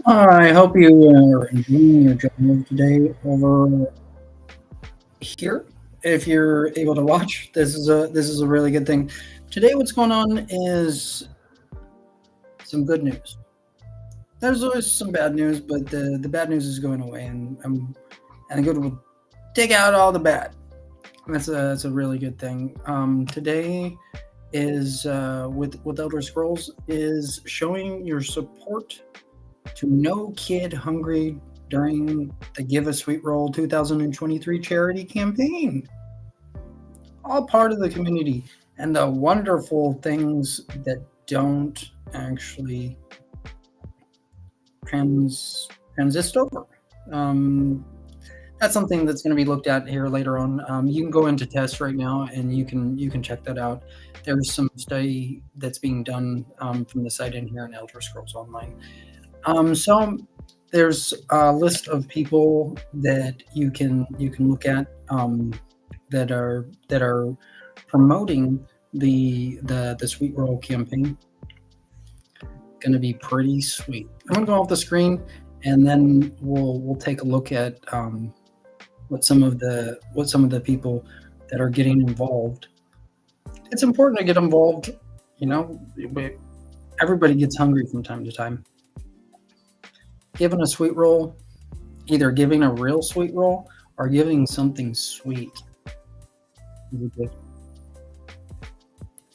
I hope you are enjoying your journey today over here. If you're able to watch, this is a really good thing. Today, what's going on is some good news. There's always some bad news, but the bad news is going away, and the good will take out all the bad. That's a really good thing. Today is with Elder Scrolls is showing your support to No Kid Hungry during the Give a Sweet Roll 2023 charity campaign. All part of the community and the wonderful things that don't actually transist over. Um, that's something that's going to be looked at here later on. You can go into tests right now, and you can check that out. There's some study that's being done from the site in here in Elder Scrolls Online. So there's a list of people that you can look at that are promoting the Sweet Roll campaign. Going to be pretty sweet. I'm going to go off the screen, and then we'll take a look at what some of the people that are getting involved. It's important to get involved. You know, everybody gets hungry from time to time. Giving a sweet roll, either giving a real sweet roll or giving something sweet.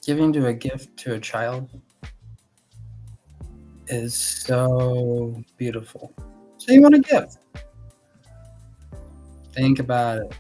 Giving to a gift to a child is so beautiful. So you want to give. Think about it.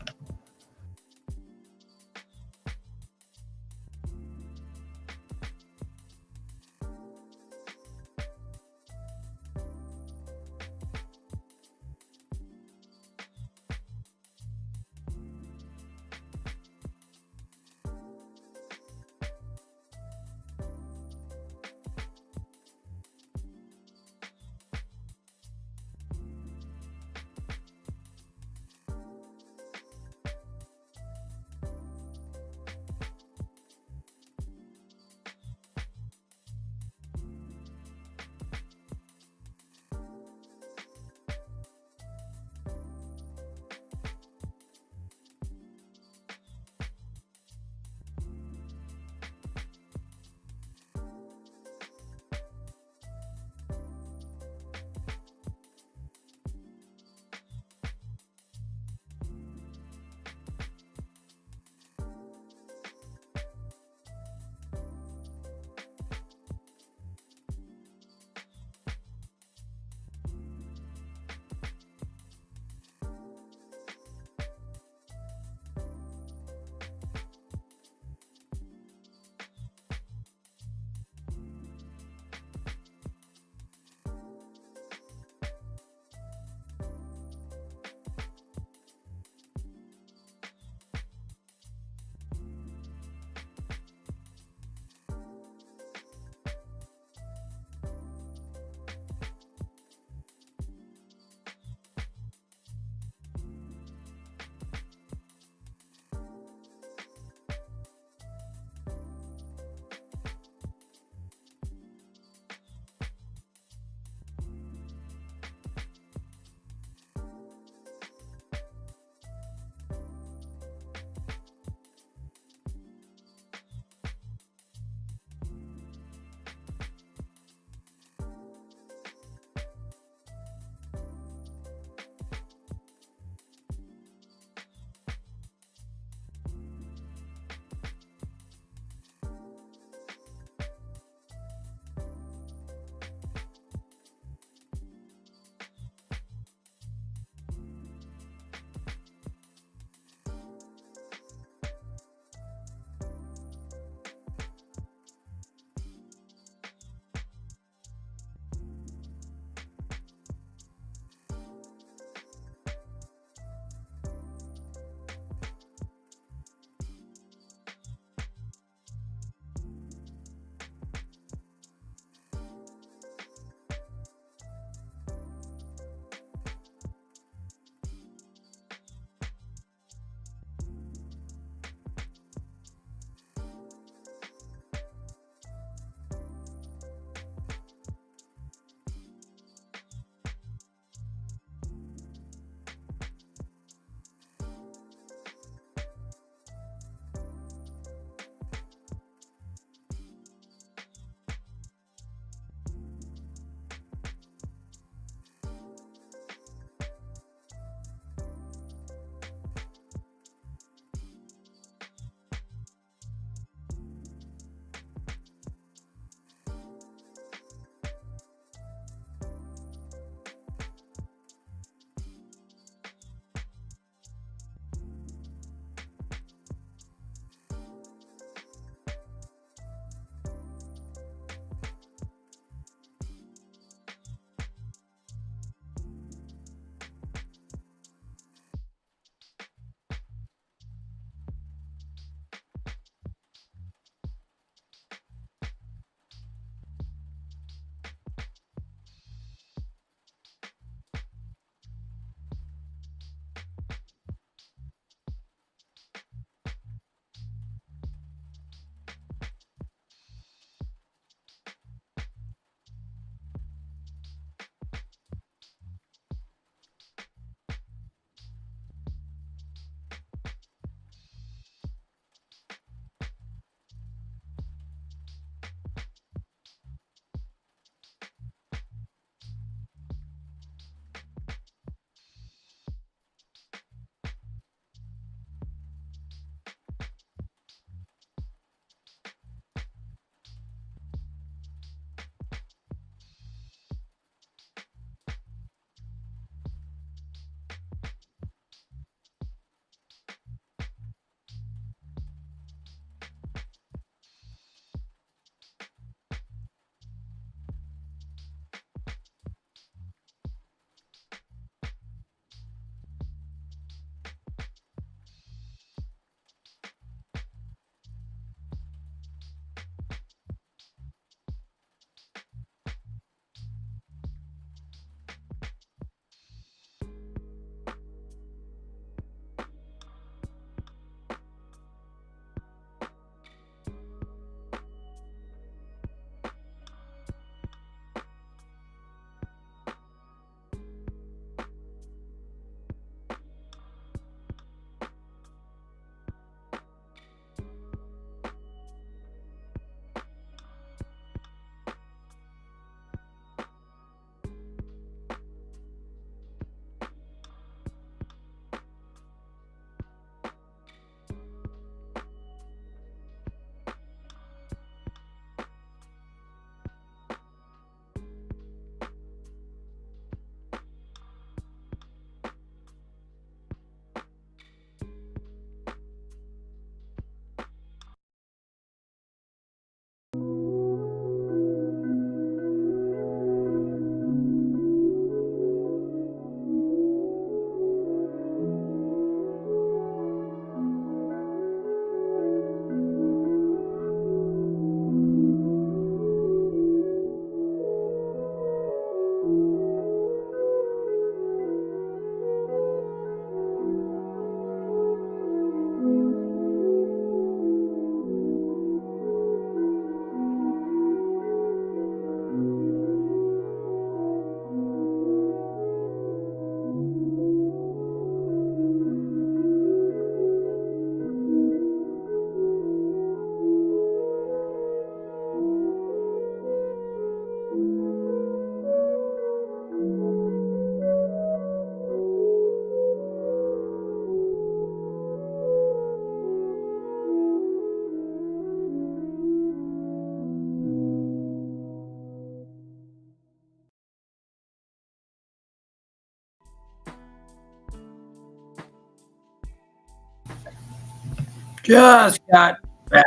just got back.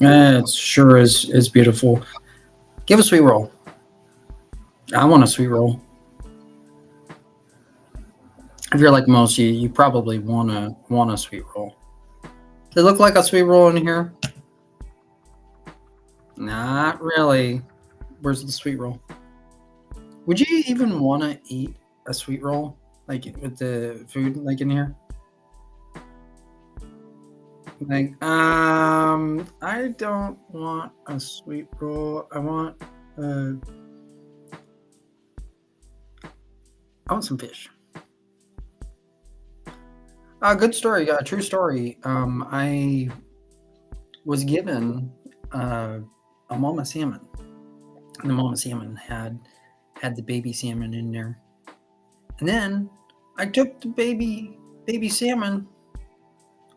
It sure is beautiful. Give a sweet roll. I want a sweet roll. If you're like most, you probably want a sweet roll. Does it look like a sweet roll in here? Not really. Where's the sweet roll? Would you even want to eat a sweet roll, like with the food, like in here? Like, I don't want a sweet roll. I want some fish. Good story. True story. I was given a mama salmon. And the mama salmon had the baby salmon in there. And then I took the baby salmon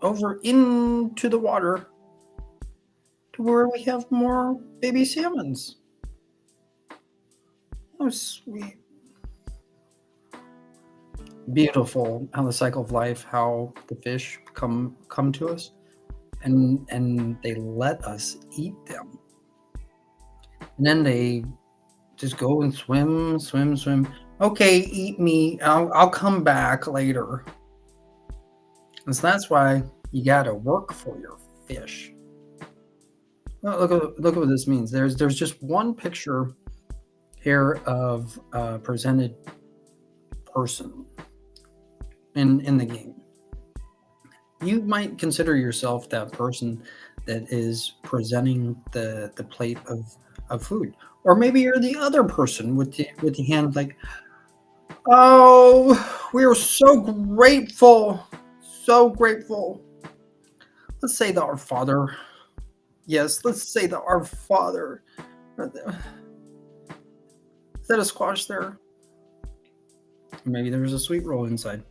over into the water to where we have more baby salmons. Oh, sweet. Beautiful how the cycle of life, how the fish come to us, and they let us eat them. And then they just go and swim. Okay, eat me. I'll come back later. And so that's why you gotta work for your fish. Look at what this means. There's just one picture here of a presented person in the game. You might consider yourself that person that is presenting the plate of food, or maybe you're the other person with the hand like, oh, we are so grateful. Let's say the Our Father. Yes, let's say the Our Father. Is that a squash there? Maybe there's a sweet roll inside.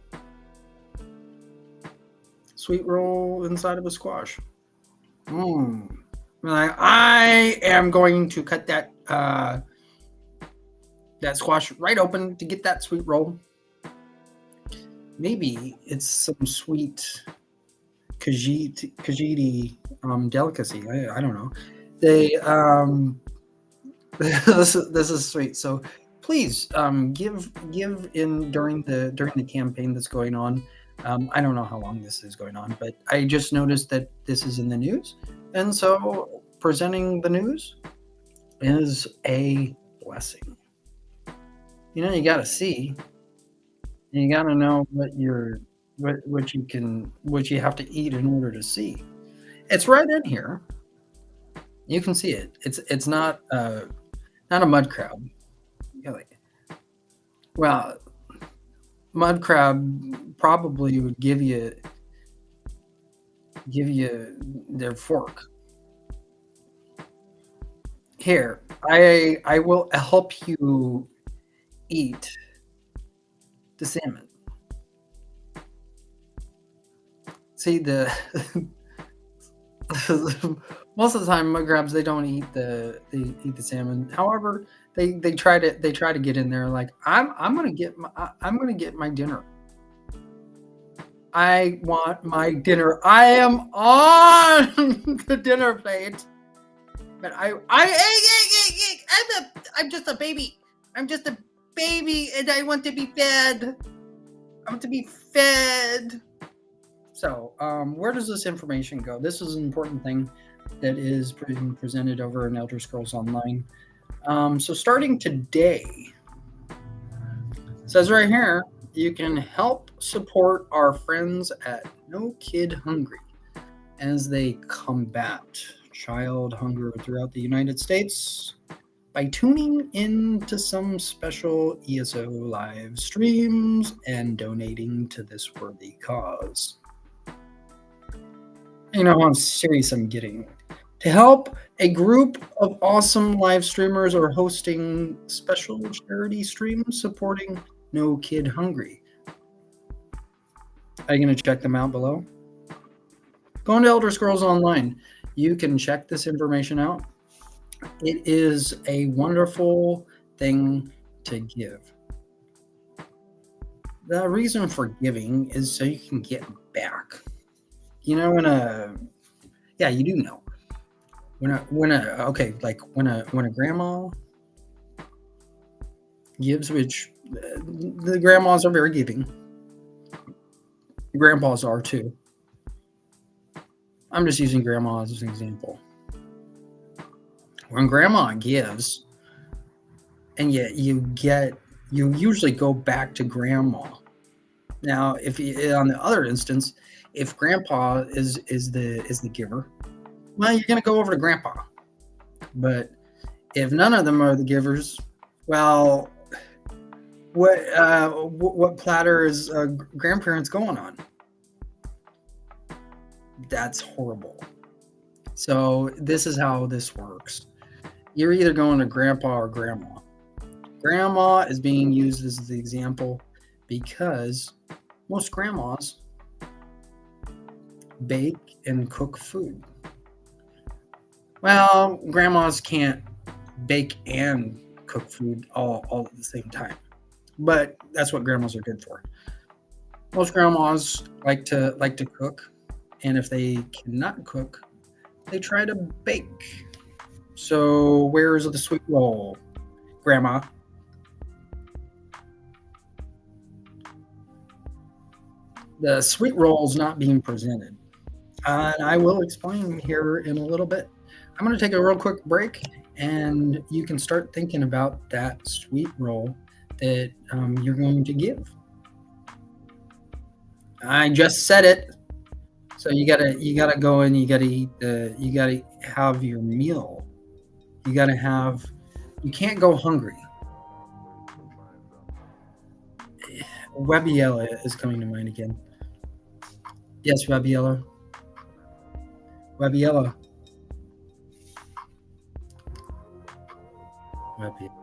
Sweet roll inside of a squash. I am going to cut that squash right open to get that sweet roll. Maybe it's some sweet Khajiit delicacy. I don't know. They this is sweet. So please give in during the campaign that's going on. I don't know how long this is going on, but I just noticed that this is in the news, and so presenting the news is a blessing. You got to see, and you got to know what you have to eat in order to see. It's right in here. You can see it. It's not a mud crab. Well, mud crab probably would give you their fork. Here, I will help you eat the salmon. See, most of the time mud crabs, they don't eat the salmon. However, they try to get in there like, I'm gonna get my dinner. I want my dinner. I am on the dinner plate. But I'm just a baby. I'm just a baby, and I want to be fed. I want to be fed. So, where does this information go? This is an important thing that is being presented over in Elder Scrolls Online. So starting today, it says right here, you can help support our friends at No Kid Hungry as they combat child hunger throughout the United States by tuning in to some special ESO live streams and donating to this worthy cause. You know how serious I'm getting. To help, a group of awesome live streamers are hosting special charity streams supporting No Kid Hungry. Are you going to check them out below? Go into Elder Scrolls Online. You can check this information out. It is a wonderful thing to give. The reason for giving is so you can get back. You know, yeah, you do know okay, like when a grandma gives, which the grandmas are very giving. Grandpas are too. I'm just using grandma as an example. When grandma gives, and yet you usually go back to grandma. Now, if you, on the other instance, if grandpa is the giver, well, you're gonna go over to grandpa. But if none of them are the givers, well, what platter is grandparents going on? That's horrible. So this is how this works. You're either going to grandpa or grandma. Grandma is being used as the example because most grandmas bake and cook food. Well, grandmas can't bake and cook food all at the same time, but that's what grandmas are good for. Most grandmas like to cook, and if they cannot cook, they try to bake. So where's the sweet roll, grandma? The sweet roll is not being presented. And I will explain here in a little bit. I'm going to take a real quick break, and you can start thinking about that sweet roll that you're going to give. I just said it, so you gotta go and you gotta have your meal. You gotta have. You can't go hungry. Webiella is coming to mind again. Yes, Webiella. Webiella. Webiella.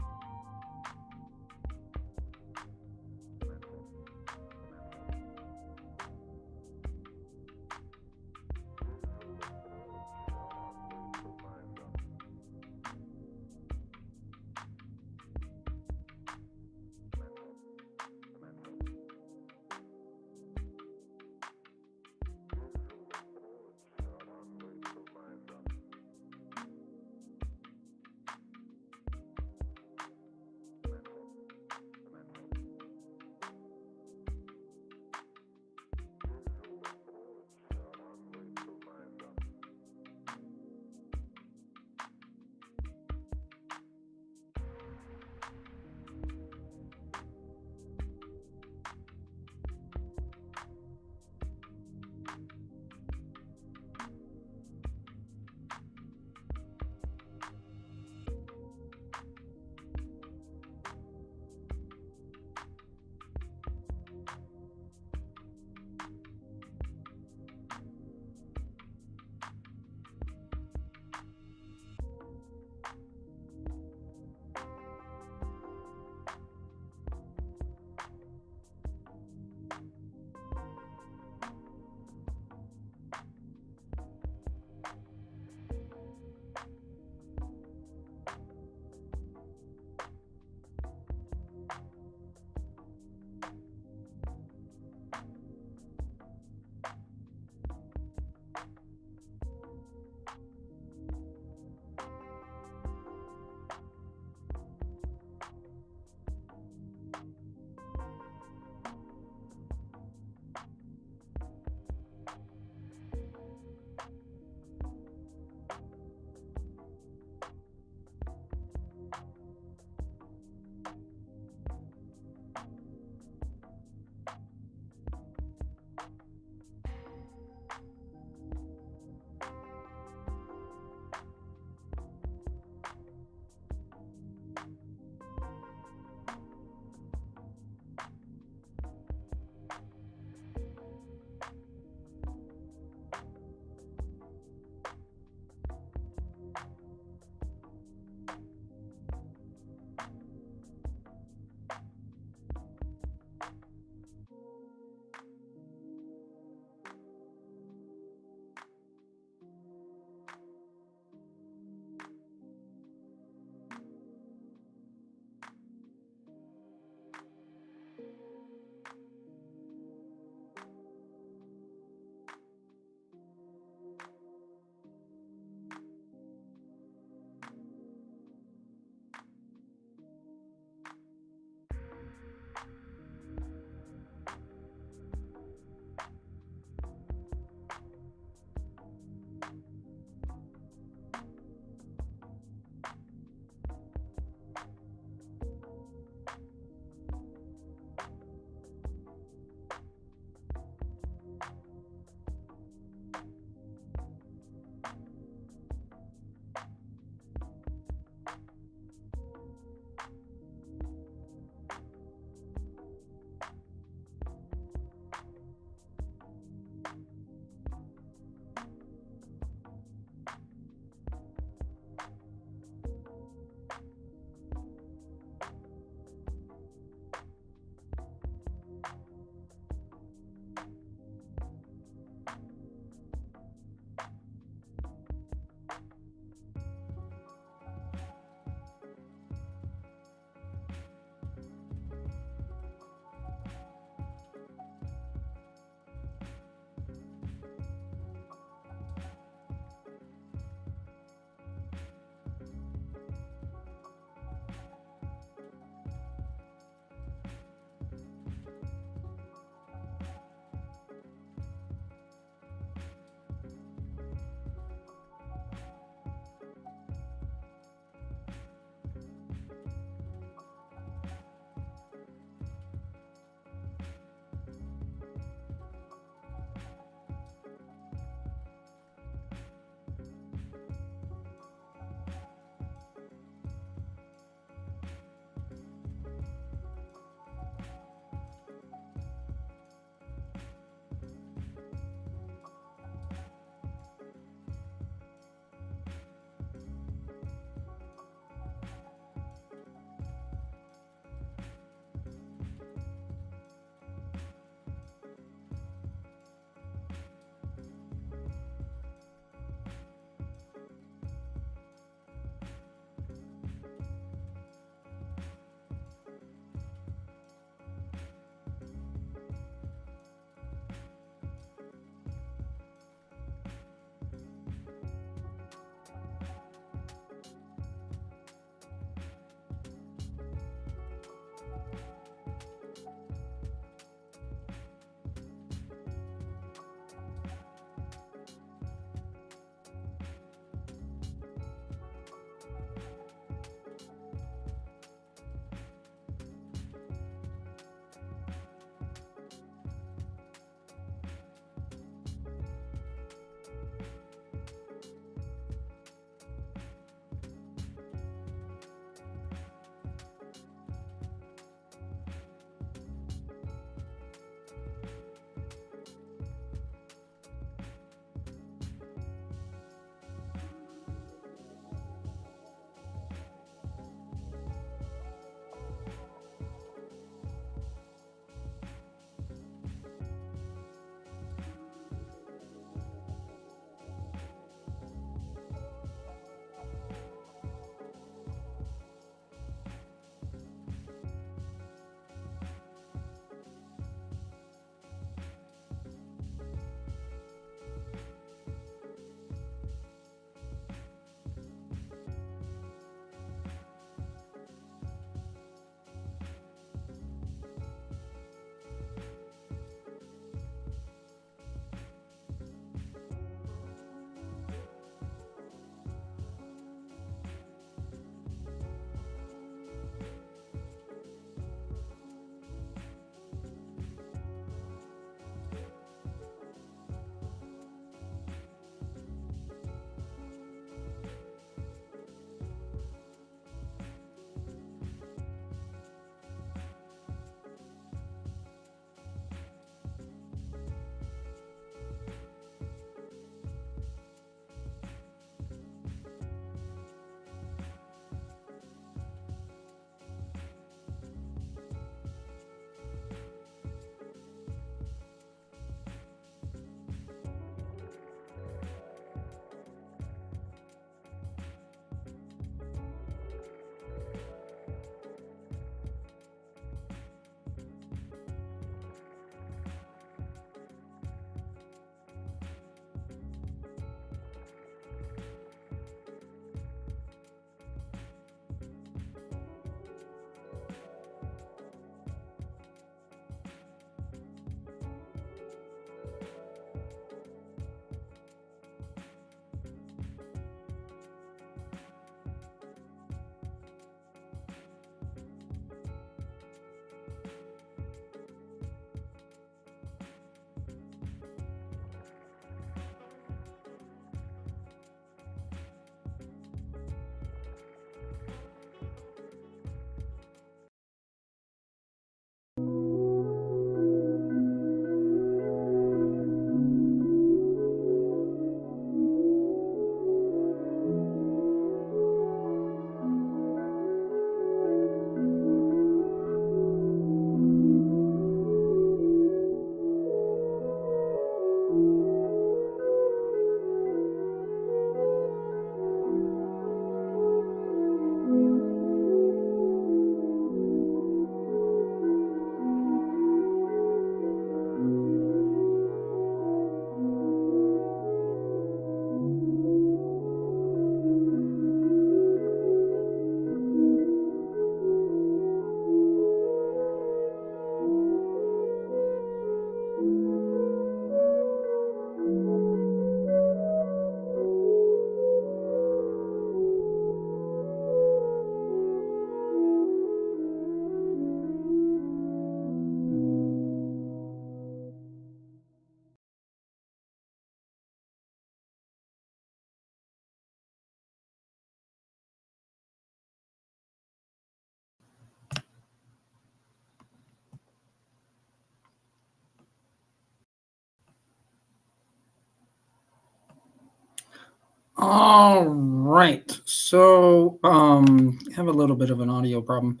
All right. So, have a little bit of an audio problem.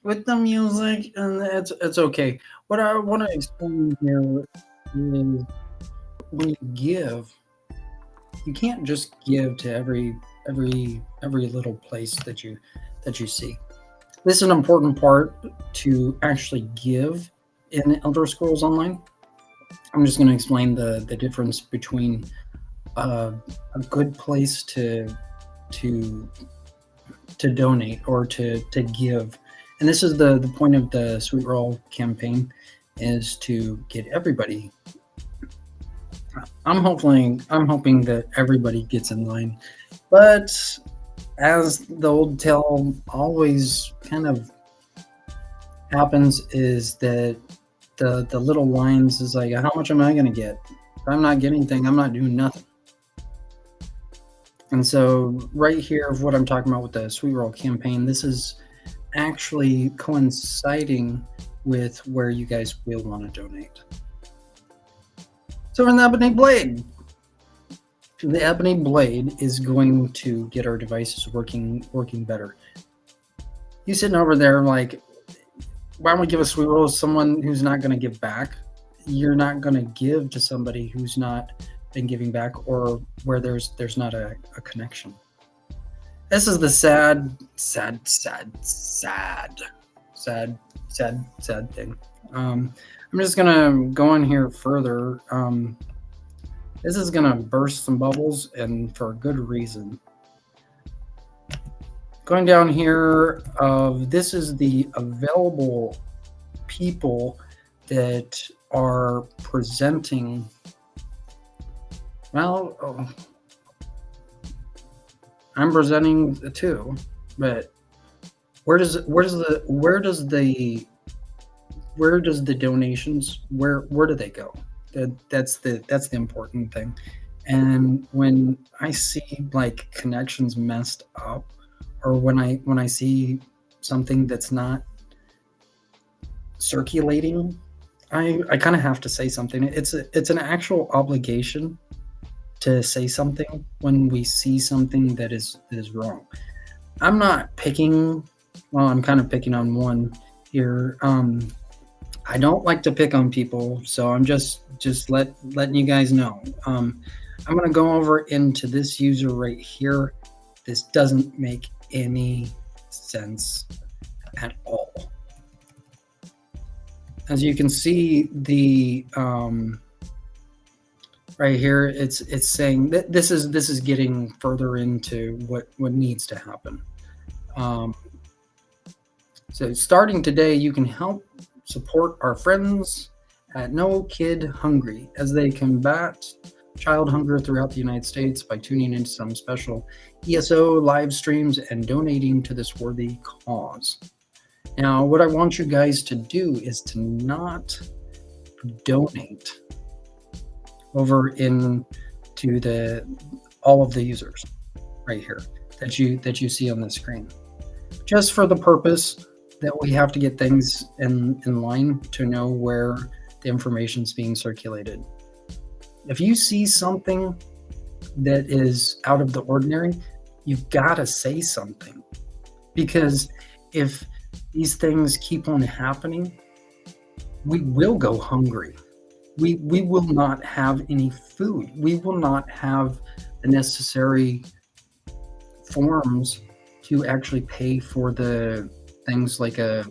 With the music, and it's okay. What I want to explain here is when you give, you can't just give to every little place that you see. This is an important part to actually give in Elder Scrolls Online. I'm just going to explain the difference between a good place to donate or to give. And this is the point of the Sweet Roll campaign, is to get everybody. I'm hoping that everybody gets in line, but as the old tale always kind of happens, is that the little lines is like, how much am I going to get? If I'm not getting anything, I'm not doing nothing. And so right here of what I'm talking about with the Sweet Roll campaign, this is actually coinciding with where you guys will want to donate. So in the Ebony Blade, the Ebony Blade is going to get our devices working better. You sitting over there like, why don't we give a Sweet Roll to someone who's not going to give back? You're not going to give to somebody who's not been giving back, or where there's not a connection. This is the sad thing. I'm just gonna go in here further. This is gonna burst some bubbles, and for a good reason. Going down here, this is the available people that are presenting. Well, I'm presenting the two, but where does the donations, where do they go? That's the important thing. And when I see like connections messed up, or when I see something that's not circulating, I kind of have to say something. It's an actual obligation to say something when we see something that is wrong. I'm not picking. Well, I'm kind of picking on one here. I don't like to pick on people, so I'm just letting you guys know. I'm going to go over into this user right here. This doesn't make any sense at all. As you can see, the right here, it's saying that this is getting further into what needs to happen. So starting today, you can help support our friends at No Kid Hungry as they combat child hunger throughout the United States by tuning into some special ESO live streams and donating to this worthy cause. Now, what I want you guys to do is to not donate over into all of the users right here that you see on the screen, just for the purpose that we have to get things in line to know where the information is being circulated. If you see something that is out of the ordinary, you've got to say something, because if these things keep on happening, we will go hungry. We will not have any food. We will not have the necessary forms to actually pay for the things like a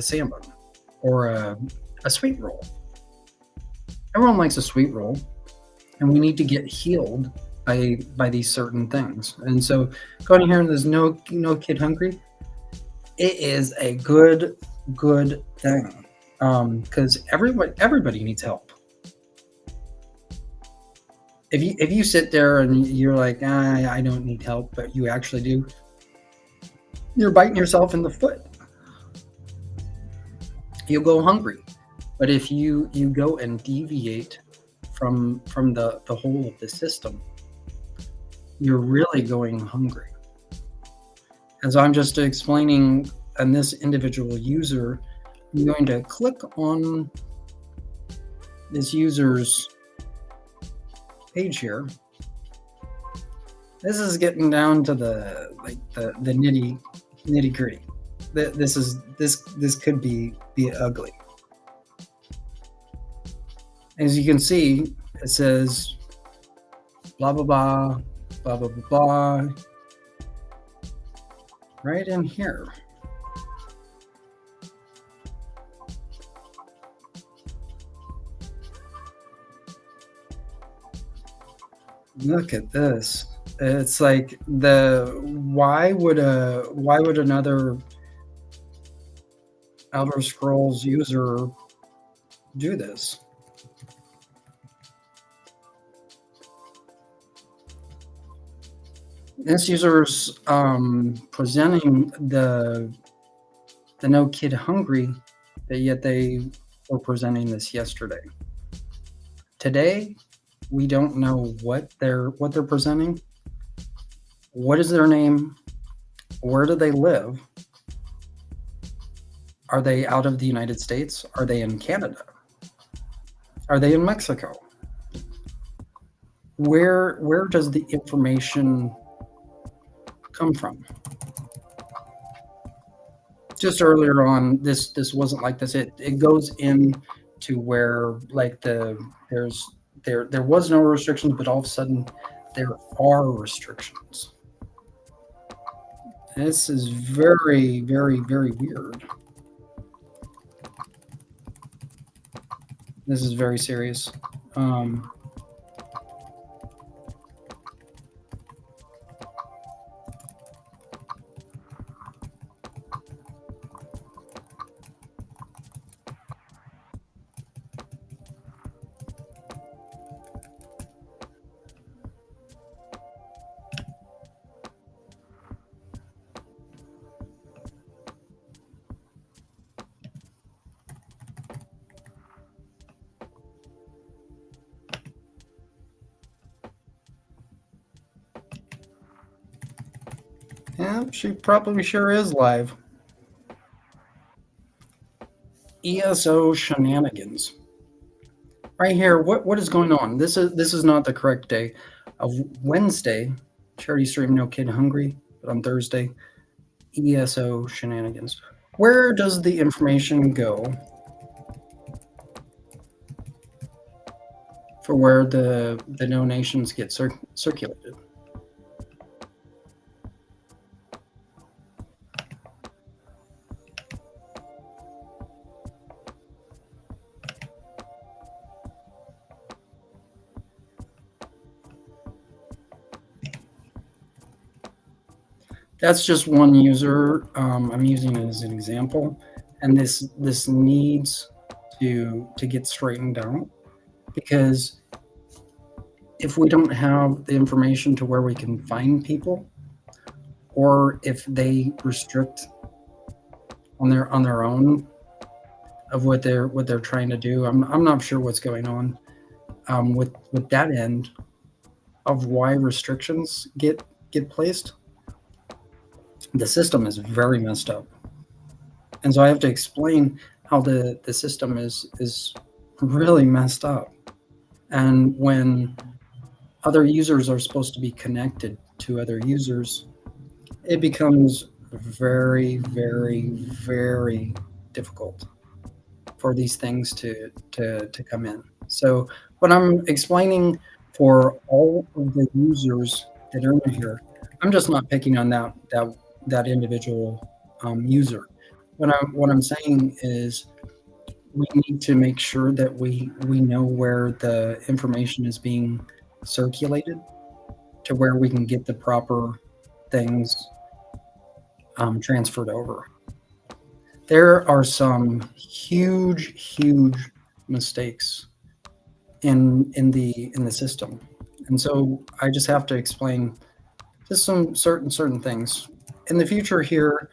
salmon or a sweet roll. Everyone likes a sweet roll, and we need to get healed by these certain things. And so going here and there's no kid hungry, it is a good thing, because everybody needs help. If you sit there and you're like, I don't need help, but you actually do, you're biting yourself in the foot. You'll go hungry. But if you go and deviate from the whole of the system, you're really going hungry. And so I'm just explaining on this individual user. I'm going to click on this user's page here, This is getting down to the nitty gritty. This could be ugly. As you can see, it says blah blah blah blah blah blah blah right in here. Look at this. It's like why would another Elder Scrolls user do this? This user's presenting the No Kid Hungry, but yet they were presenting this yesterday. Today, we don't know what they're presenting. What is their name? Where do they live? Are they out of the United States? Are they in Canada? Are they in Mexico? Where does the information come from? Just earlier on, this wasn't like this. It goes in to where like there was no restrictions, but all of a sudden there are restrictions. This is very, very, very weird. This is very serious. Yeah, she probably sure is live. ESO shenanigans. Right here, what is going on? This is not the correct day. Of Wednesday, charity stream No Kid Hungry, but on Thursday, ESO shenanigans. Where does the information go for where the donations get circulated? That's just one user. I'm using it as an example, and this needs to get straightened out, because if we don't have the information to where we can find people, or if they restrict on their own of what they're trying to do, I'm not sure what's going on with that end of why restrictions get placed. The system is very messed up, and so I have to explain how the system is really messed up. And when other users are supposed to be connected to other users, it becomes very, very, very difficult for these things to come in. So what I'm explaining for all of the users that are in here, I'm just not picking on that individual user. What I'm saying is we need to make sure that we know where the information is being circulated, to where we can get the proper things transferred over. There are some huge mistakes in the system, and so I just have to explain just some certain things. In the future here,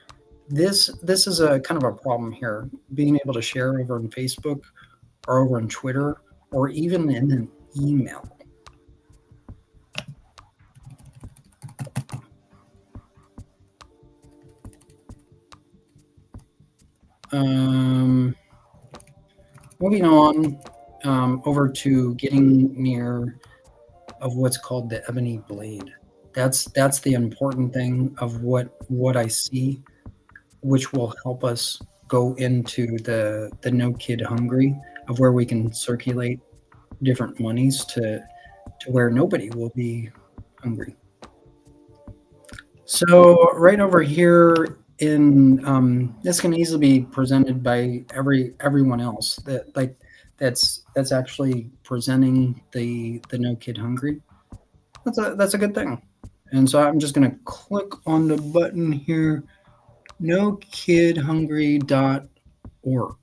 this is a kind of a problem here, being able to share over on Facebook or over on Twitter or even in an email. Moving on over to getting near of what's called the ebony blade. That's the important thing of what I see, which will help us go into the no kid hungry, of where we can circulate different monies to where nobody will be hungry. So right over here in this can easily be presented by everyone else that's actually presenting the no kid hungry. That's a good thing. And so I'm just gonna click on the button here, nokidhungry.org.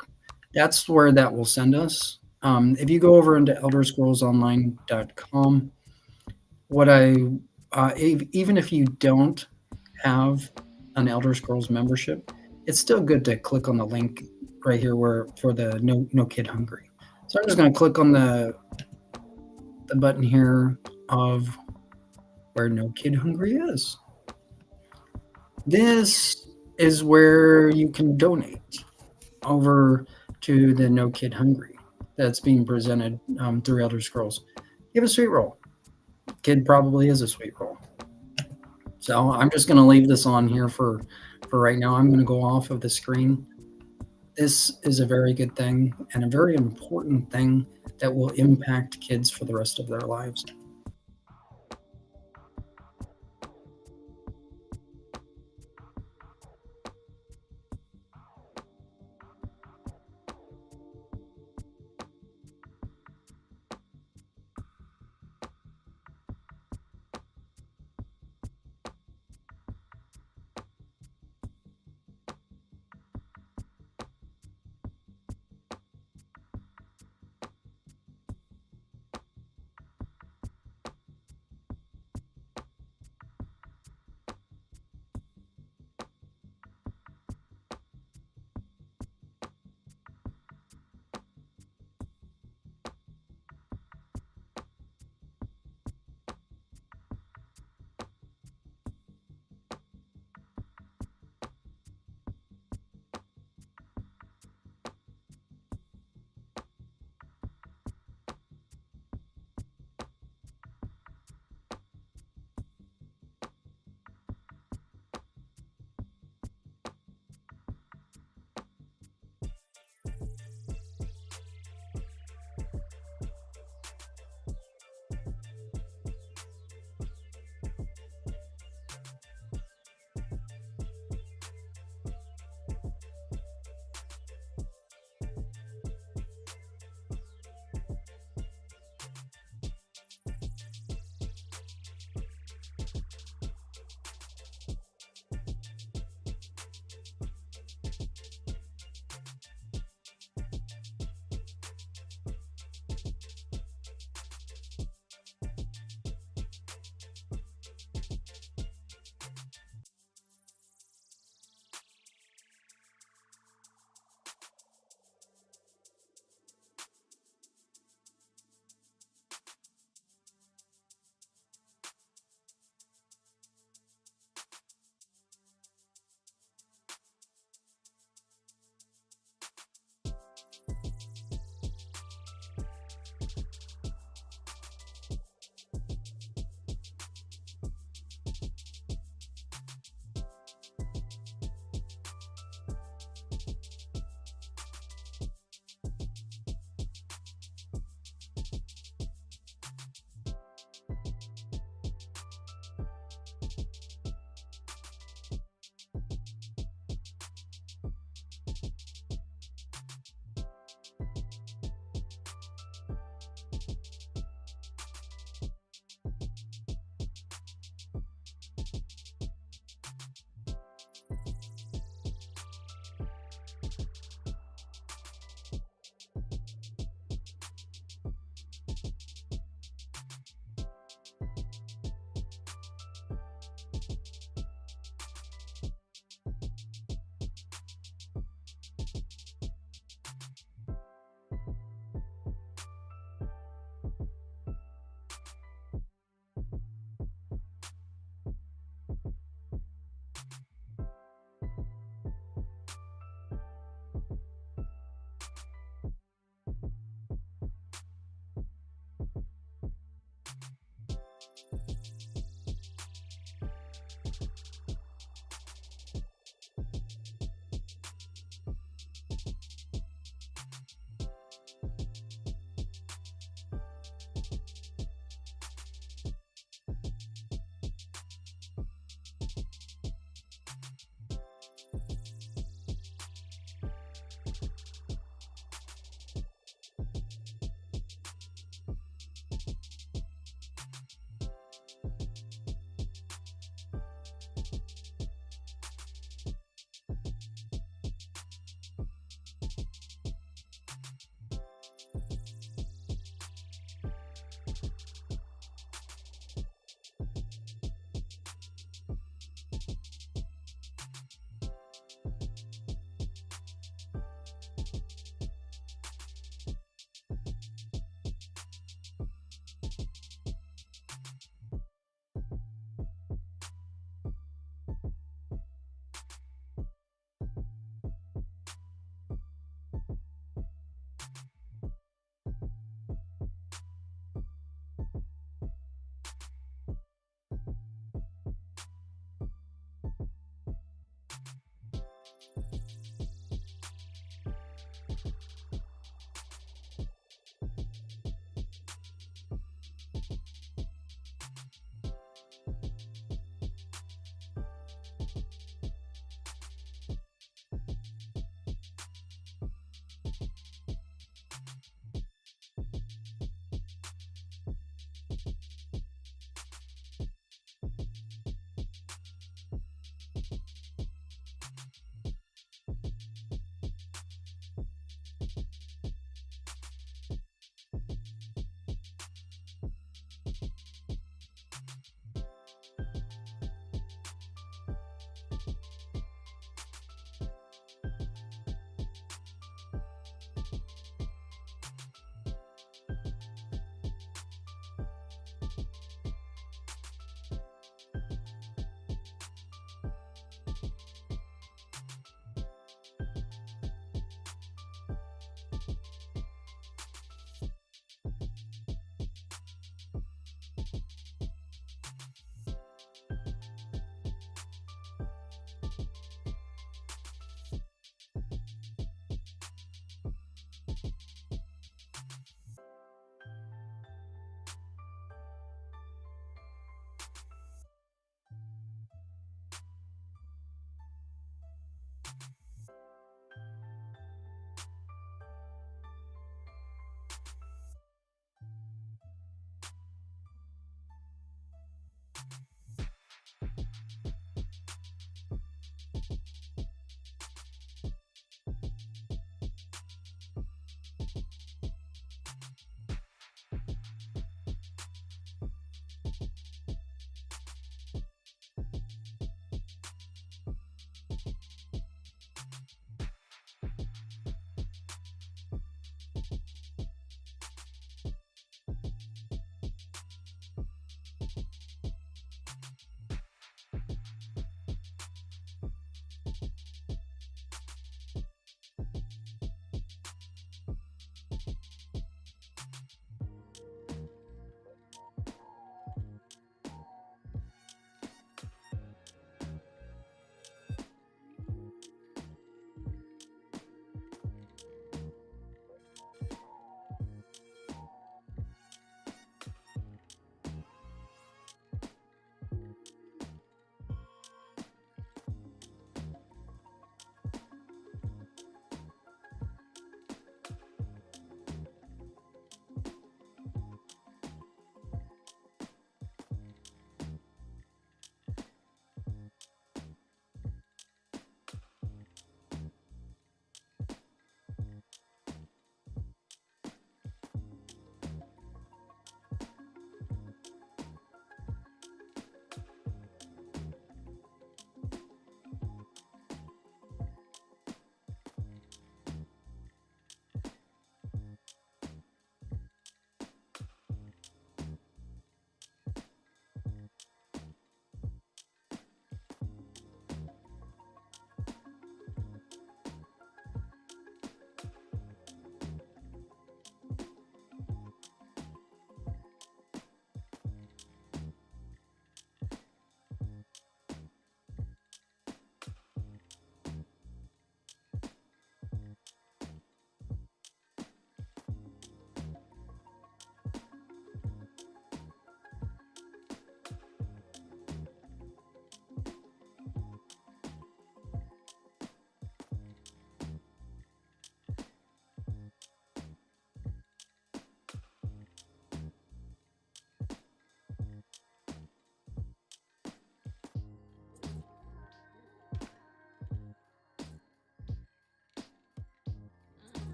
That's where that will send us. If you go over into elderscrollsonline.com, what I even if you don't have an Elder Scrolls membership, it's still good to click on the link right here where for the no kid hungry. So I'm just going to click on the button here of where no kid hungry is. This is where you can donate over to the no kid hungry that's being presented through Elder Scrolls. Give a sweet roll. Kid probably is a sweet roll. So I'm just going to leave this on here for right now. I'm going to go off of the screen. This is a very good thing and a very important thing that will impact kids for the rest of their lives.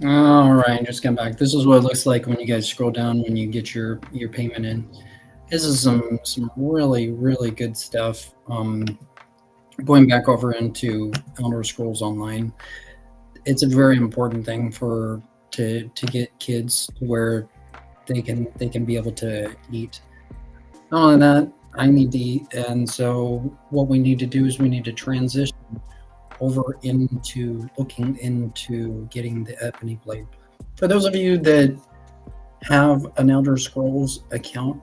All right, just come back. This is what it looks like when you guys scroll down when you get your payment in. This is some really good stuff. Going back over into Elder Scrolls Online, it's a very important thing to get kids where they can be able to eat. Not only that, I need to eat, and so what we need to do is we need to transition over into looking into getting the Ebony Blade. For those of you that have an Elder Scrolls account,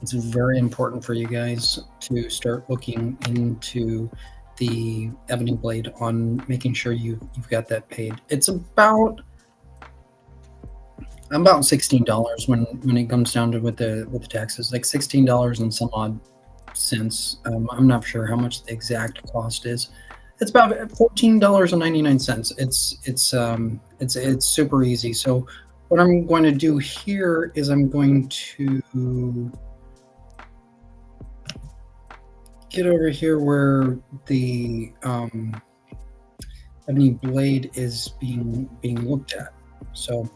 it's very important for you guys to start looking into the Ebony Blade on making sure you've got that paid. It's about $16 when it comes down to with the taxes, like $16 and some odd cents. I'm not sure how much the exact cost is. It's about $14.99. It's super easy. So what I'm going to do here is I'm going to get over here where the Ebony Blade is being looked at. So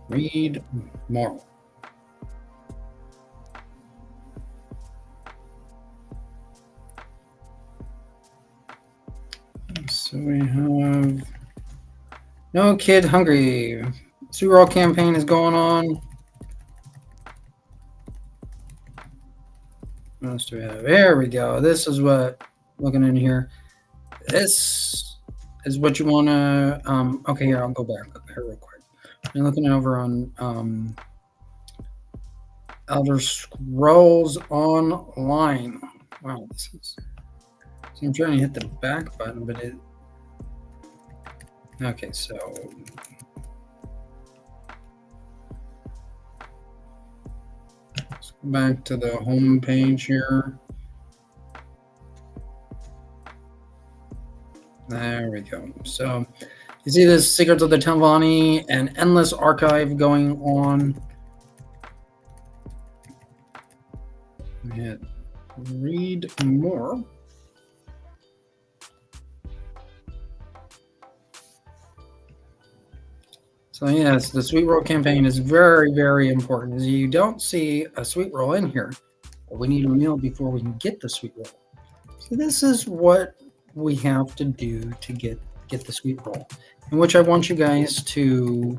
read more. So we have No Kid Hungry. Sweet Roll campaign is going on. What else do we have? There we go. This is what looking in here. This is what you want to. Okay, here I'll go back here real quick. I'm looking over on Elder Scrolls Online. Wow, this is. So I'm trying to hit the back button, but it. Okay, so. Let's go back to the home page here. There we go. So you see this Secrets of the Telvanni, an endless archive going on. Hit read more. So yes, the Sweet Roll campaign is very important. You don't see a Sweet Roll in here, but we need a meal before we can get the Sweet Roll. So this is what we have to do to get the Sweet Roll, in which I want you guys to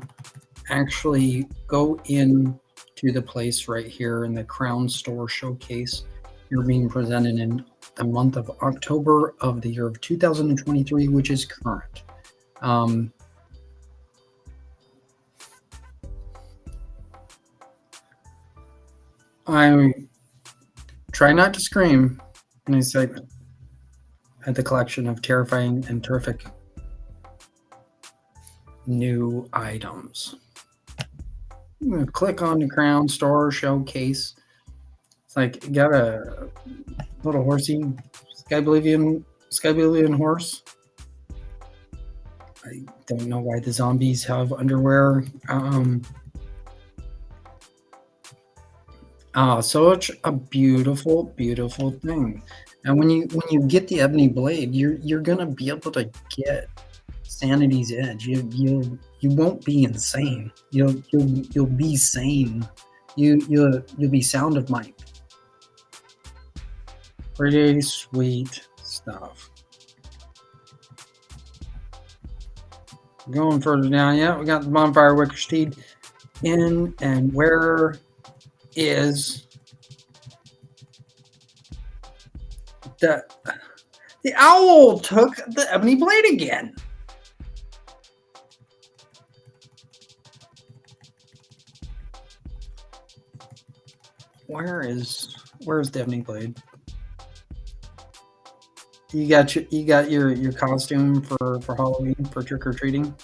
actually go in to the place right here in the Crown Store Showcase. You're being presented in the month of October of the year of 2023, which is current. I try not to scream in a segment at the collection of terrifying and terrific new items. I'm going to click on the Crown Store Showcase. It's like, you got a little horsey, Skybillion horse. I don't know why the zombies have underwear. Such a beautiful thing. And when you get the Ebony Blade, you're gonna be able to get Sanity's Edge. You won't be insane. You'll be sane. You'll be sound of mind. Pretty sweet stuff. Going further down, yeah, we got the Bonfire Wicker Steed in, and where is the owl took the Ebony Blade again. Where's the Ebony Blade? You got your costume for Halloween for trick or treating.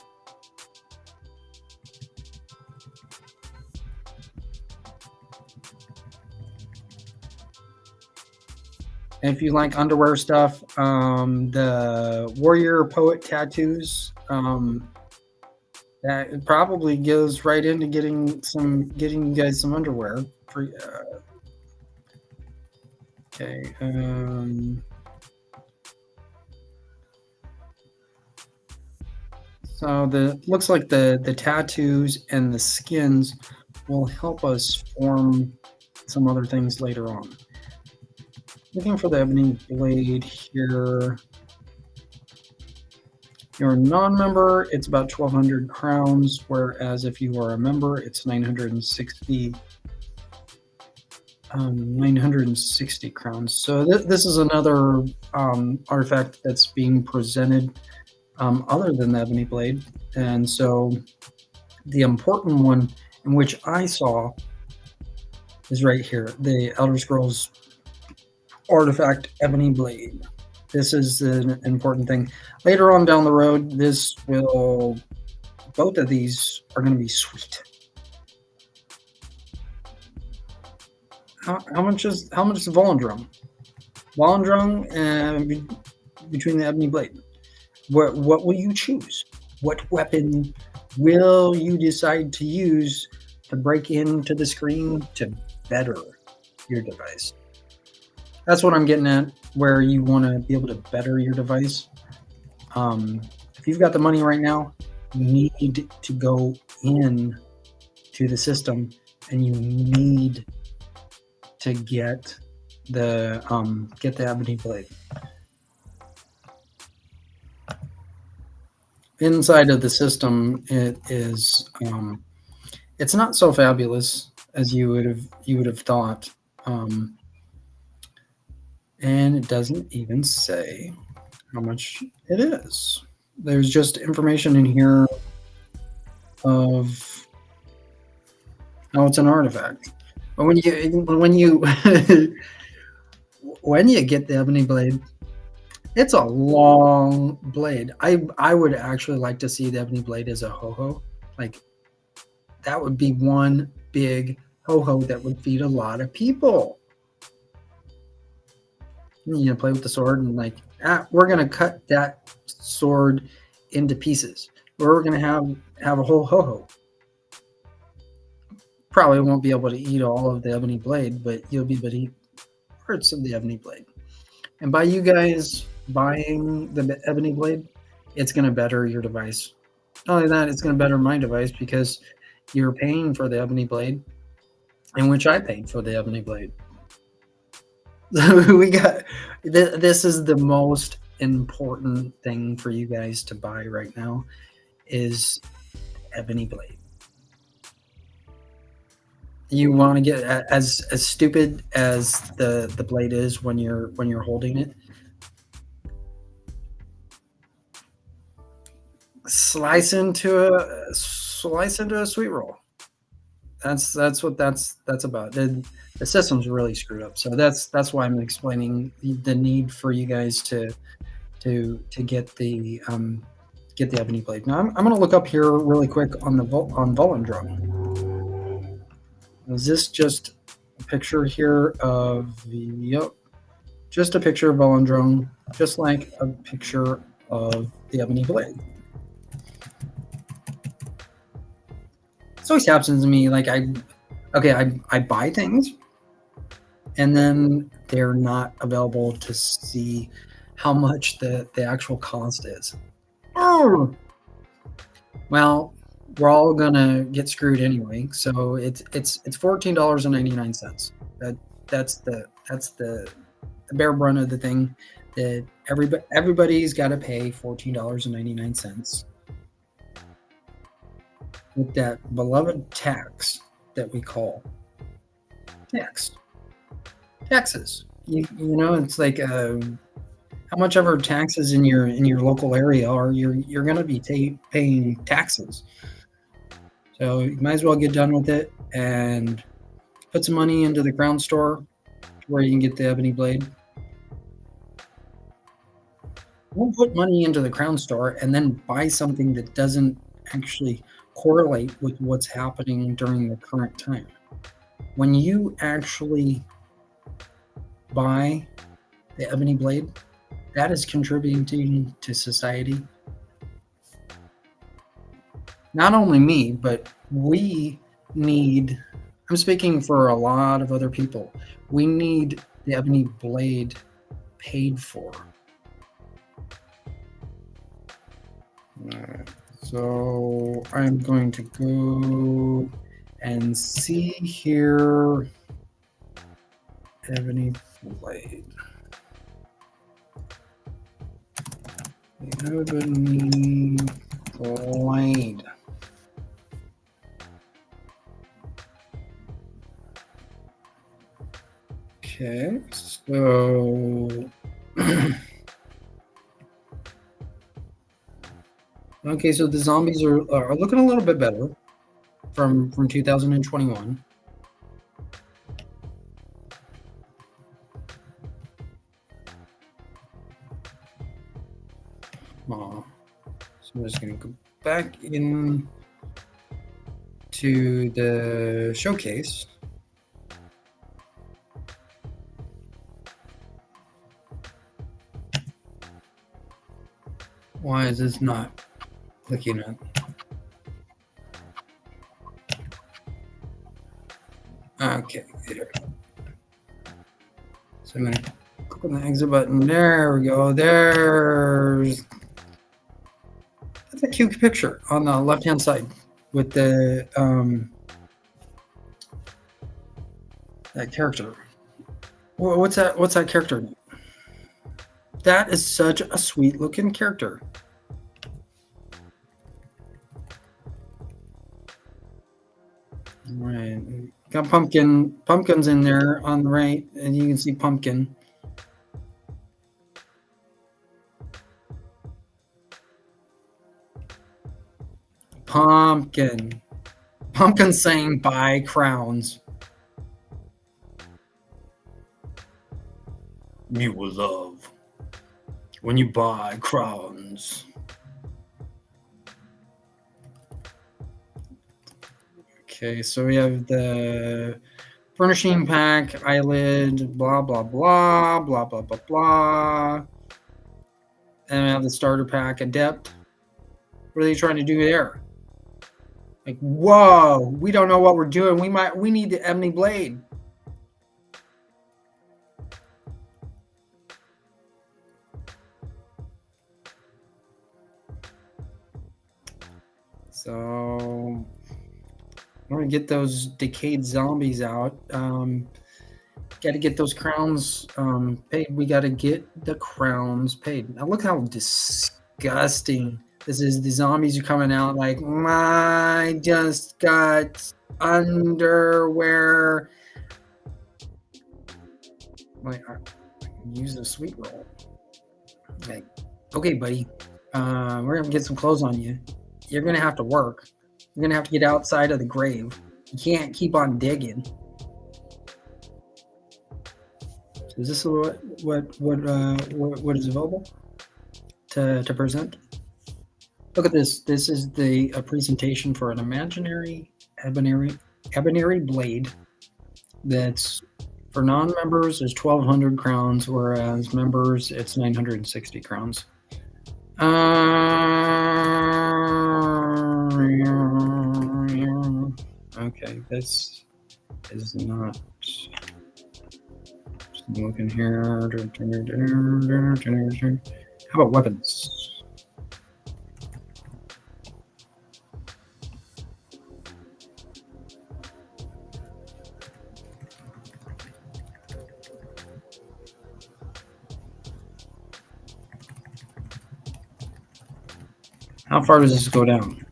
If you like underwear stuff, the warrior poet tattoos That probably goes right into getting you guys some underwear. For, okay. So the looks like the tattoos and the skins will help us form some other things later on. Looking for the ebony blade here. You're a non-member, it's about 1,200 crowns, whereas if you are a member, it's 960 crowns. So this is another artifact that's being presented other than the ebony blade. And so the important one in which I saw is right here, the Elder Scrolls artifact ebony blade. This is an important thing. Later on down the road, both of these are going to be sweet. How much is Volendrung? Volendrung between the ebony blade. What will you choose? What weapon will you decide to use to break into the screen to better your device? That's what I'm getting at, where you want to be able to better your device. If you've got the money right now, you need to go in to the system and you need to get the ebony blade. Inside of the system, it is it's not so fabulous as you would have thought, and it doesn't even say how much it is. There's just information in here of how it's an artifact. But when you when you get the ebony blade, it's a long blade. I would actually like to see the ebony blade as a ho-ho. Like, that would be one big ho-ho that would feed a lot of people. You know, play with the sword and like, we're gonna cut that sword into pieces. We're gonna have a whole ho-ho. Probably won't be able to eat all of the ebony blade, but you'll be able to eat parts of the ebony blade. And by you guys buying the ebony blade, it's going to better your device. Not only that, it's going to better my device because you're paying for the ebony blade, in which I paid for the ebony blade. We got this is the most important thing for you guys to buy right now is ebony blade. You want to get as stupid as the blade is when you're holding it. Slice into a sweet roll. That's what that's about. The system's really screwed up. So that's why I'm explaining the need for you guys to get the ebony blade. Now I'm going to look up here really quick on Volendrung. Is this just a picture here of just a picture of Volendrung, just like a picture of the ebony blade. This always happens to me. Like I buy things, and then they're not available to see how much the actual cost is. Oh, well, we're all gonna get screwed anyway. So it's $14.99. That's the bare brunt of the thing. That everybody's got to pay $14.99 with that beloved tax that we call taxes. You know, it's like how much ever taxes in your local area are, you're going to be paying taxes. So you might as well get done with it and put some money into the crown store where you can get the ebony blade. Don't put money into the crown store and then buy something that doesn't actually correlate with what's happening during the current time. When you actually buy the ebony blade, that is contributing to society not only me, but we need, I'm speaking for a lot of other people, we need the Ebony Blade paid for. Alright, so I'm going to go and see here, Ebony Blade. Ebony Blade. Okay, so okay, so the zombies are looking a little bit better from 2021. So I'm just gonna go back in to the showcase. Why is this not clicking it? Okay, here. So I'm gonna click on the exit button. There we go. That's a cute picture on the left-hand side with the that character. What's that? What's that character? That is such a sweet-looking character. All right, got pumpkins in there on the right, and you can see pumpkin. Pumpkin saying buy crowns. You will love when you buy crowns. Okay, so we have the furnishing pack, eyelid, blah, blah, blah, blah, blah, blah, blah. And we have the starter pack, adept. What are they trying to do there? Like, whoa, we don't know what we're doing. We need the Ebony Blade. So I'm gonna get those decayed zombies out. Got to get those crowns paid. We got to get the crowns paid. Now look how disgusting this is. The zombies are coming out like, I just got underwear. Like, I can use a sweet roll. Like, okay, buddy, we're gonna get some clothes on you. You're gonna have to work. You're gonna have to get outside of the grave. You can't keep on digging. So is this what is available to present? Look at this. This is a presentation for an imaginary ebony blade. That's for non-members is 1,200 crowns, whereas members it's 960 crowns. Okay, this is not. Just looking here. How about weapons? How far does this go down?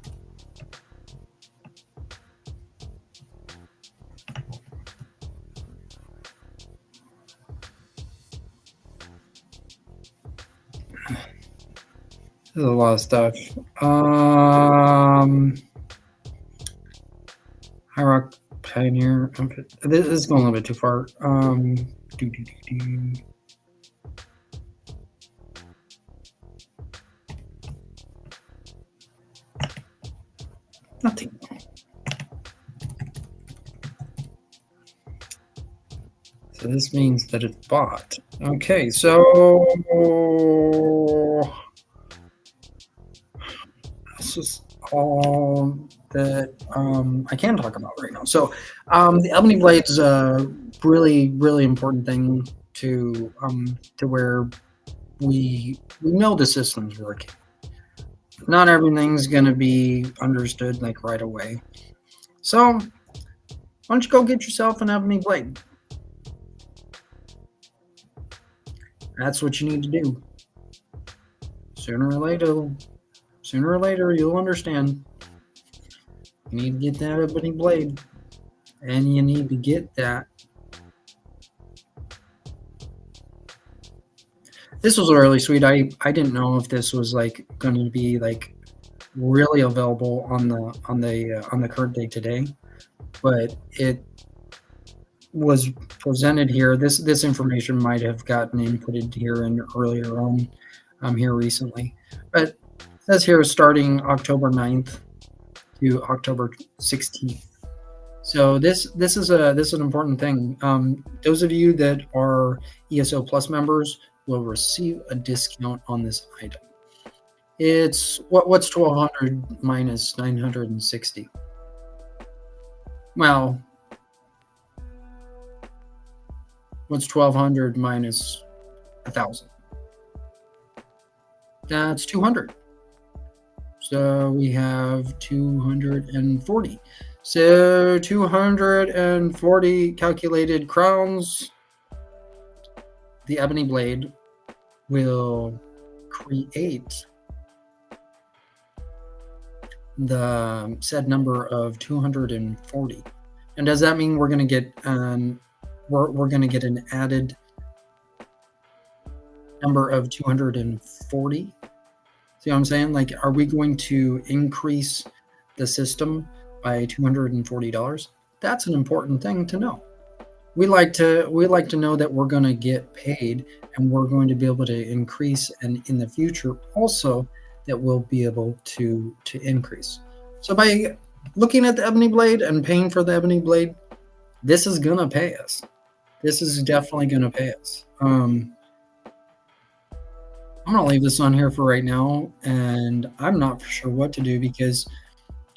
There's a lot of stuff. High Rock Pioneer. Okay. This is going a little bit too far. Nothing. So this means that it's bought. Okay, so this is all that I can talk about right now. So the ebony blade's a really, really important thing to where we know the system's working. Not everything's gonna be understood like right away. So why don't you go get yourself an ebony blade? That's what you need to do. Sooner or later, you'll understand. You need to get that ebony blade, and you need to get that. This was really sweet. I didn't know if this was like going to be like really available on the current day today, but it was presented here. This information might have gotten inputted here in earlier on here recently, but it says here starting October 9th to October 16th. So this is an important thing. Those of you that are ESO Plus members will receive a discount on this item. It's what's 1200 minus 960. Well, what's 1200 minus 1000? That's 200. So we have 240. So 240 calculated crowns. The ebony blade will create the said number of 240. And does that mean we're going to get we're going to get an added number of 240? See what I'm saying? Like, are we going to increase the system by $240? That's an important thing to know. We like to know that we're going to get paid, and we're going to be able to increase, and in the future also that we'll be able to increase. So by looking at the ebony blade and paying for the ebony blade, this is going to pay us. This is definitely going to pay us. I'm going to leave this on here for right now, and I'm not sure what to do because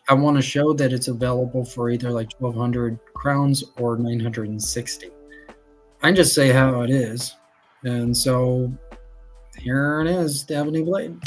I want to show that it's available for either like 1200 crowns or 960. I just say how it is. And so here it is, the ebony blade.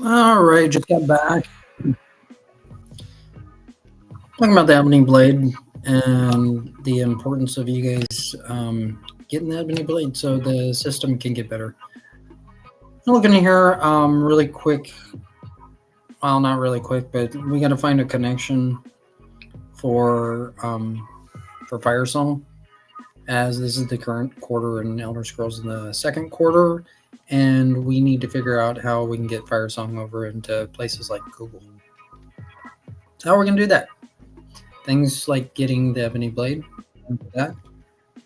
All right, just got back. Talking about the Ebony Blade and the importance of you guys getting the Ebony Blade so the system can get better. I'm looking here really quick. Well, not really quick, but we got to find a connection for Firesong, as this is the current quarter in Elder Scrolls in the second quarter, and we need to figure out how we can get Firesong over into places like Google. So how are we gonna do that? Things like getting the Ebony Blade,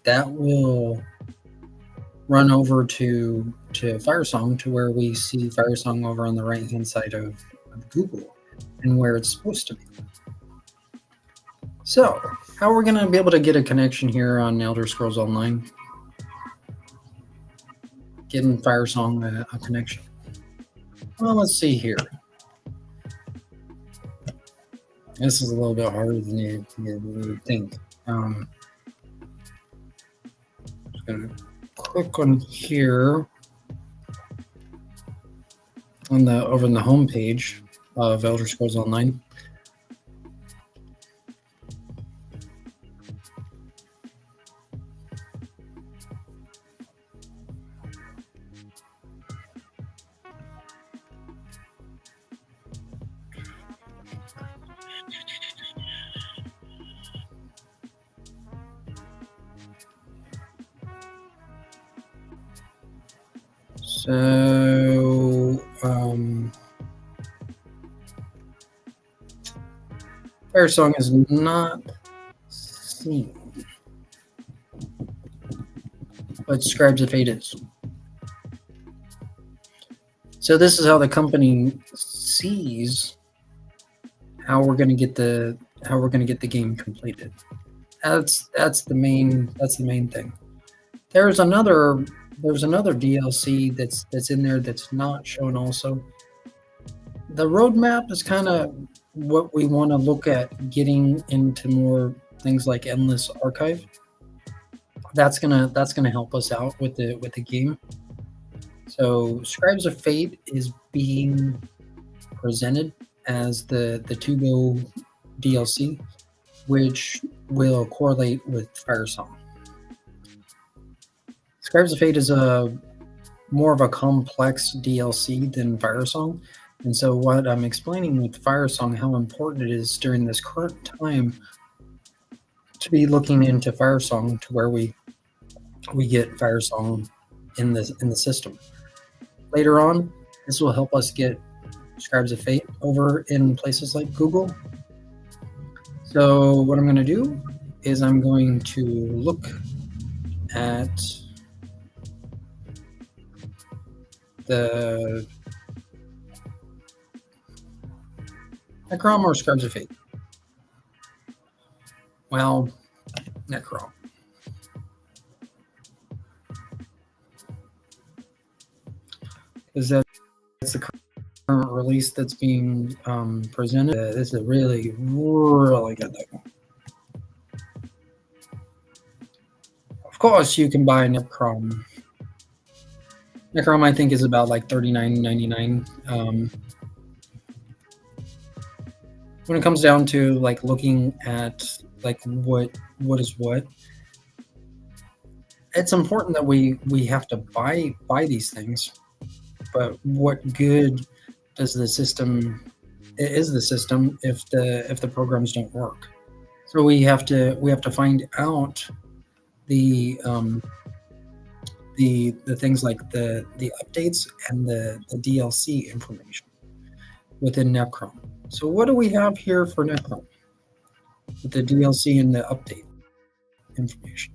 that will run over to Firesong, to where we see Firesong over on the right hand side of Google and where it's supposed to be. So, how are we going to be able to get a connection here on Elder Scrolls Online? Getting Firesong a connection. Well, let's see here. This is a little bit harder than you would think. Just going to click on here on over in the home page of Elder Scrolls Online. So, Firesong is not seen, but Scribes of Fate is. So this is how the company sees how we're going to get the game completed. That's the main thing. There's another DLC that's in there that's not shown also. The roadmap is kind of what we want to look at, getting into more things like Endless Archive. That's gonna help us out with the game. So Scribes of Fate is being presented as the to-go DLC, which will correlate with Firesong. Scribes of Fate is more of a complex DLC than Firesong. And so what I'm explaining with Firesong, how important it is during this current time to be looking into Firesong, to where we get Firesong in the system. Later on, this will help us get Scribes of Fate over in places like Google. So what I'm going to do is I'm going to look at the Necrom or Scribes of Fate. Well, Necrom. Because that's the current release that's being presented. This is really, really good thing. Of course, you can buy Necrom. Necrom, I think, is about like $39.99. When it comes down to like looking at like what is what, it's important that we have to buy these things. But what good does the system if the programs don't work? So we have to find out the things like the updates and the DLC information within Necrom. So what do we have here for Necrom with the DLC and the update information?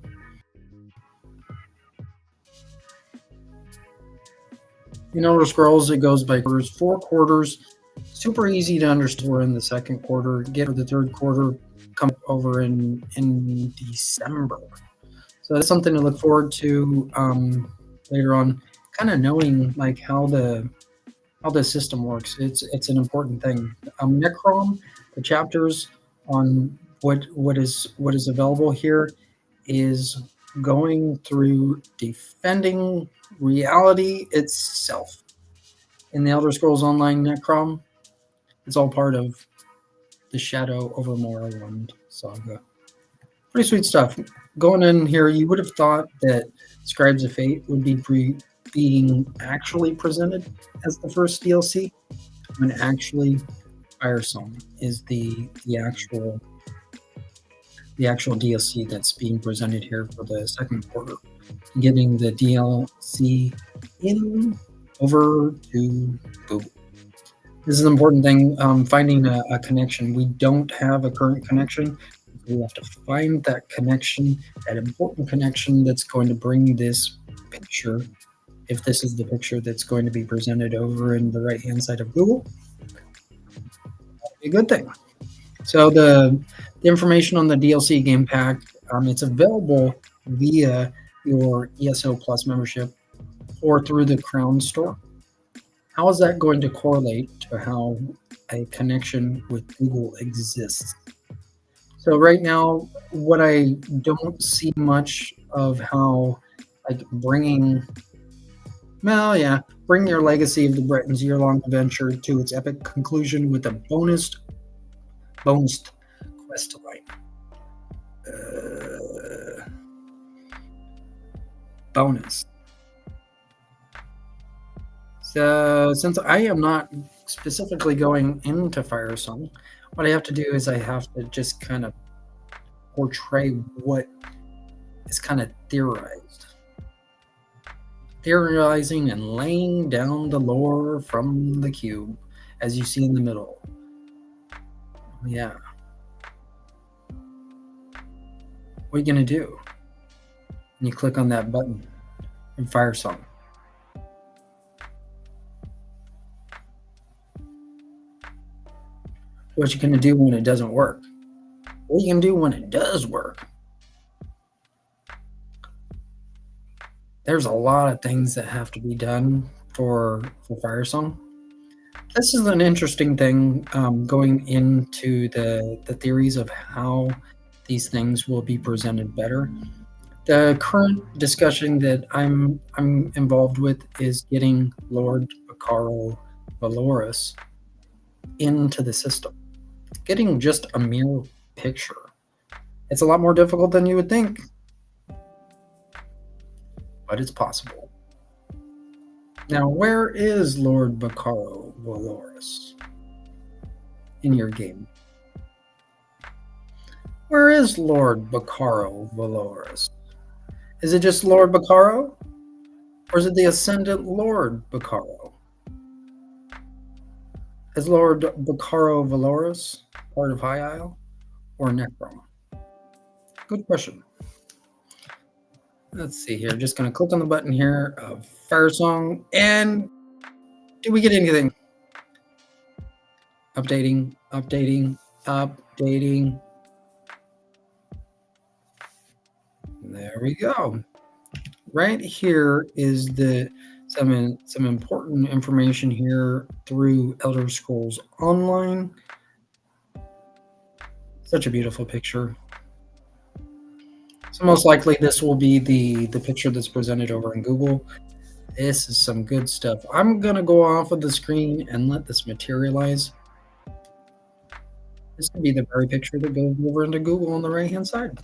In Elder Scrolls, it goes by quarters, 4 quarters. Super easy to understand. We're in the second quarter. Get the third quarter come over in December. So that's something to look forward to later on. Kind of knowing like how the system works. It's an important thing. Necrom, the chapters on what is available here is going through defending reality itself. in the Elder Scrolls Online Necrom. It's all part of the Shadow over Morrowind saga. Pretty sweet stuff. Going in here, you would have thought that Scribes of Fate would be being actually presented as the first DLC, when actually Firesong is the actual DLC that's being presented here for the second quarter. Getting the DLC in over to Google. This is an important thing, finding a connection. We don't have a current connection. We have to find that connection, that important connection that's going to bring this picture, if this is the picture that's going to be presented over in the right-hand side of Google. That'll be a good thing. So the information on the DLC game pack, it's available via your ESO Plus membership or through the Crown Store. How is that going to correlate to how a connection with Google exists? So right now, what I don't see much of how, like, bring your Legacy of the Britons year-long adventure to its epic conclusion with a bonus quest line. Bonus. So since I am not specifically going into Firesong, what I have to do is I have to just kind of portray what is kind of theorizing and laying down the lore from the cube, as you see in the middle. Yeah. What are you going to do? And you click on that button in Firesong. What you going to do when it doesn't work? What are you going to do when it does work? There's a lot of things that have to be done for Firesong. This is an interesting thing, going into the theories of how these things will be presented better. The current discussion that I'm involved with is getting Lord Bacaro Valoris into the system. Getting just a mere picture. It's a lot more difficult than you would think, but it's possible. Now, where is Lord Bacaro Valoris in your game? Where is Lord Bacaro Valoris? Is it just Lord Bacaro? Or is it the Ascendant Lord Bacaro? Is Lord Bacaro Valoris part of High Isle or Necrom? Good question. Let's see here. Just going to click on the button here of Firesong, and did we get anything? Updating. There we go. Right here is some important information here through Elder Scrolls Online. Such a beautiful picture. So most likely this will be the picture that's presented over in Google. This is some good stuff. I'm going to go off of the screen and let this materialize. This could be the very picture that goes over into Google on the right-hand side.